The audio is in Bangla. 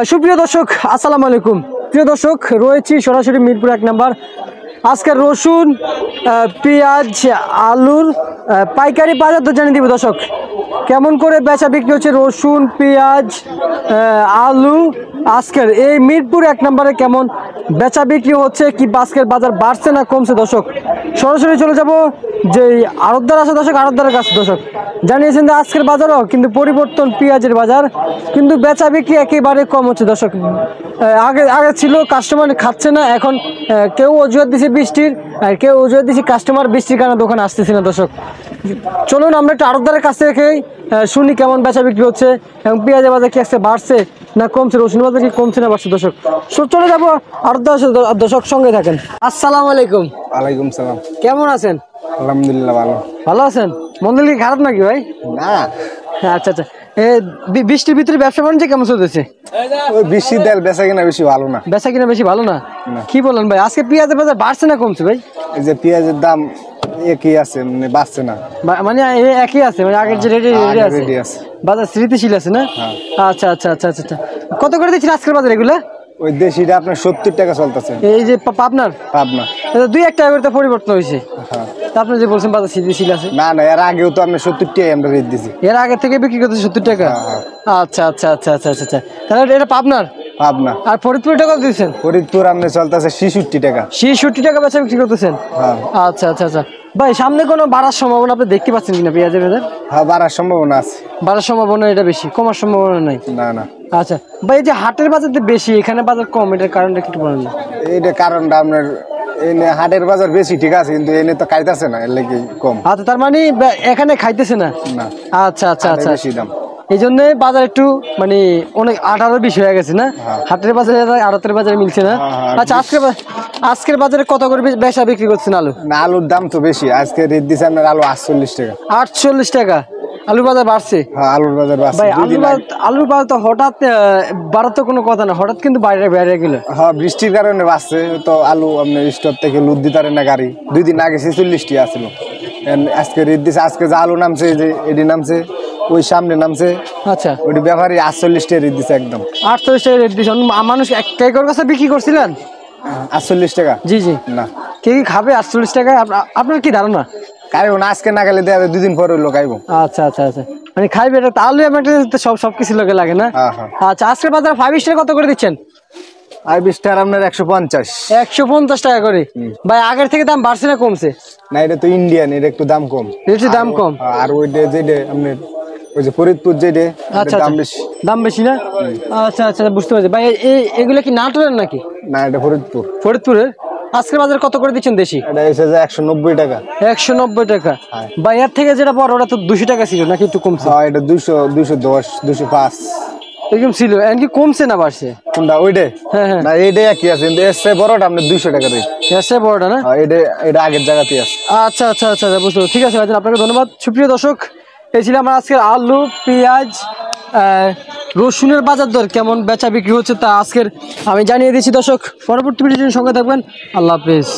সুপ্রিয় দর্শক আসসালামু আলাইকুম। প্রিয় দর্শক, রয়েছি সরাসরি মিরপুর 1 নম্বর। আজকের রসুন, পেঁয়াজ, আলুর পাইকারি বাজার তো জানিয়ে দিব দর্শক। কেমন করে বেচা বিক্রি হচ্ছে রসুন, পেঁয়াজ, আলু আজকের এই মিরপুর 1 নম্বরে কেমন বেচা বিক্রি হচ্ছে, কি আজকের বাজার বাড়ছে না কমছে দর্শক। সরাসরি চলে যাব যে আড়তদার আছে দর্শক, আড়তদারের কাছে দর্শক জানিয়েছেন যে আজকের বাজারও কিন্তু পরিবর্তন, পেঁয়াজের বাজার কিন্তু বেচা বিক্রি একেবারে কম হচ্ছে দর্শক। আগে ছিল কাস্টমার খাচ্ছে না, এখন কেউ অজুহাত দিচ্ছে বৃষ্টির, আর কেউ অজুহাত দিচ্ছে কাস্টমার বৃষ্টির কারণে দোকানে আসতেছে না দর্শক। চলুন আমরা একটু আড়তদারের কাছ থেকে শুনি কেমন বেচা বিক্রি হচ্ছে এবং পেঁয়াজের বাজার কি আজকে বাড়ছে না কমছে, রসুন বাজার কি কমছে না বাড়ছে দর্শক। চলে যাবো আড়তদার দর্শক, সঙ্গে থাকেন। আসসালামু আলাইকুম। ওয়ালাইকুম সালাম। কেমন আছেন? আলহামদুলিল্লাহ ভালো। ভালো আছেন? মন্দির কি খারাপ নাকি ভাই? না, আচ্ছা আচ্ছা। বৃষ্টির ভিতরে ব্যবসা বাণিজ্য কেমন চলতেছে? ওই বৃষ্টি তেল বেচা কিনা বেশি ভালো না। বেচা কিনা বেশি ভালো না? কি বলেন ভাই, আজকে পেঁয়াজের বাজার বাড়ছে না কমছে ভাই? এই যে পেঁয়াজের দাম একই আছে, মানে বাড়ছে না, মানে একই আছে, মানে আগের যে রেডি আছে, বাজার স্থিতিশীল আছে না? আচ্ছা আচ্ছা আচ্ছা আচ্ছা। কত করে দিচ্ছেন আজকের বাজার এগুলা? ওই দেশিটা আপনার 70 টাকা চলতেছে। এই যে পাবনার পাবনা 2-1 টাকা করে তো পরিবর্তন হয়েছে। আপনি যে বলছেন বাজার স্থিতিশীল আছে। না না, এর আগেও তো আপনি 70 টাকা আমরা রেট দিছি। এর আগে থেকে বিক্রি করতে 70 টাকা? আচ্ছা আচ্ছা আচ্ছা আচ্ছা আচ্ছা। তাহলে এটা পাবনার? পাবনা। আর ফরিদপুর টাকা দিচ্ছেন? ফরিদপুর আপনি চলতেছে 66 টাকা। 66 টাকা বেচা বিক্রি করতেছেন? আচ্ছা আচ্ছা আচ্ছা। ভাই সামনে কোনো বাড়ার সম্ভাবনা আপনি দেখতে পাচ্ছেন কিনা পেঁয়াজের বাজার? হ্যাঁ, বাড়ার সম্ভাবনা আছে। বাড়ার সম্ভাবনা এটা বেশি, কমার সম্ভাবনা নাই? না না। আচ্ছা ভাই, এই যে হাটের বাজার বেশি, এখানে বাজার কম, এটার কারণটা একটু বলেন না। এইটা কারণটা আপনার এনে হাটের বাজার বেশি ঠিক আছে, কিন্তু এনে তো খাইতেছে না, এর লাগি কম। আচ্ছা, তার মানে এখানে খাইতেছে না? না। আচ্ছা আচ্ছা আচ্ছা। বেশি দাম, এই জন্য বাজার একটু মানে অনেক 18-20 হয়ে গেছে না? হাটের বাজারে আড়তের বাজারে মিলছে না? আচ্ছা, আজকের বাজারে কত করে বেচা বিক্রি করছেন আলু? না, আলুর দাম তো বেশি, আজকে রেট দিছে আপনার আলু 48 টাকা। 48 টাকা আলুর বাজার বাড়ছে? হ্যাঁ, আলুর বাজার বাড়ছে ভাই। আলুর বাজার তো হঠাৎ বাড়ার তো কোনো কথা না, হঠাৎ কিন্তু বাইরে গেল। হ্যাঁ, বৃষ্টির কারণে বাড়ছে তো আলু। আপনার স্টোর থেকে লুট দিতে পারে না গাড়ি। 2 দিন আগে 46 টাকা আসছিল, আজকে রেট দিছে। আজকে যে আলু নামছে, যে এডি নামছে, ওই সামনে নামছে। আচ্ছা, ওইটি ব্যাপারী 48 টাকা রেট দিছে একদম। 48 টাকা রেট দিছে মানুষ। এক টাকার কাছে বিক্রি করছিলেন 48 টাকা? জি জি। না, কে কি খাবে 48 টাকায়? আপনার কি ধারণা? খাইব না, আজকে না গেলে দেওয়া 2 দিন পরে হইলো খাইব। আচ্ছা আচ্ছা আচ্ছা, মানে খাইবে এটা তাহলে সবকিছু লোকে লাগে না? আচ্ছা, আজকের বাজার 5 স্টার কত করে দিচ্ছেন? আর 20 টাকা আপনার 150। 150 টাকা করে? ভাই আগের থেকে দাম বাড়ছে না কমছে? না, এটা তো ইন্ডিয়ান, এটা একটু দাম কম। একটু দাম কম? আর ওইটা যেটা আপনার ওই যে ফরিদপুর যেটা, আচ্ছা, দাম বেশি। দাম বেশি না? আচ্ছা আচ্ছা, বুঝতে পারছি ভাই। এগুলো কি নাটোরের নাকি? না, এটা ফরিদপুরের। আজকের বাজার কত করে দিচ্ছেন দেশি? এটা এসে যে 190 টাকা। 190 টাকা? ভাই এর থেকে যেটা বড় ওটা তো 200 টাকা ছিল নাকি একটু কমছে? হ্যাঁ, এটা 200, 210, 205 এরকম ছিল। এমনকি কমছে না বাড়ছে? কোনটা? ওইটা? হ্যাঁ হ্যাঁ। না, এইটাই একই আছে, কিন্তু এর চেয়ে বড়টা আপনার 200 টাকা রেট। এসে বড়টা না? এটা আগের জায়গাতেই আছে। আচ্ছা আচ্ছা আচ্ছা, বুঝতে পারছি। ঠিক আছে ভাই, আপনাকে ধন্যবাদ। সুপ্রিয় দর্শক, এই ছিল আমার আজকের আলু, পেঁয়াজ, রসুনের বাজার দর কেমন বেচা বিক্রি হচ্ছে তা আজকের আমি জানিয়ে দিচ্ছি দর্শক। পরবর্তী ভিডিওর সঙ্গে থাকবেন। আল্লাহ হাফেজ।